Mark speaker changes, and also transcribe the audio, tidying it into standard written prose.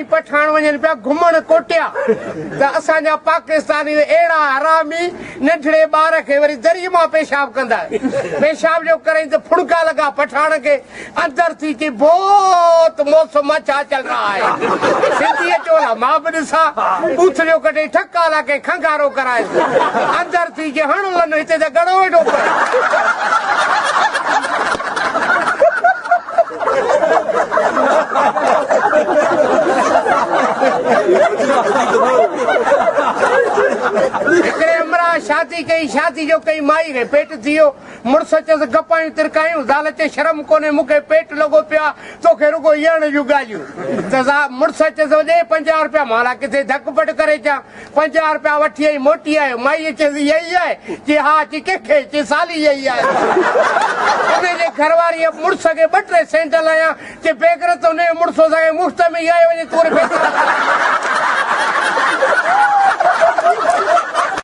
Speaker 1: जॾहिं पठान वञनि पिया घुमण कोटिया त असांजा पाकिस्तानी अहिड़ा हरामी नंढड़े ॿार खे वरी दरी मां पेशाब कंदा पेशाब जो करे त फुड़का लॻा पठान खे अंदर थी के बहुत मौसम अच्छा चल रहा है सिंधी चोला मां बि ॾिसां पूथलियो कटे ठका ला के खंगारो कराए अंदर थी के हण वन हिते त घणो वेठो पए शादी कई शादी जो कई माई खे पेट थियो मुड़स चयसि गपायूं तिरकायूं ज़ाल चए शर्म कोन्हे मूंखे पेट लॻो पिया तोखे रुगो ॾियण जूं ॻाल्हियूं त मुड़स चयसि ॾे 50 रुपया मां किथे धकपट करे अचां 50 रुपया वठी आई मोटी आयो माई चयसि इहा ई आहे चए हा चई कंहिंखे चए साली इहा ई आहे उनजे घरवारी मुड़स खे 2-3 सेंट लायां चए बेगर त उनजे मुड़स सां मुफ़्त में ई आयो वञे तूं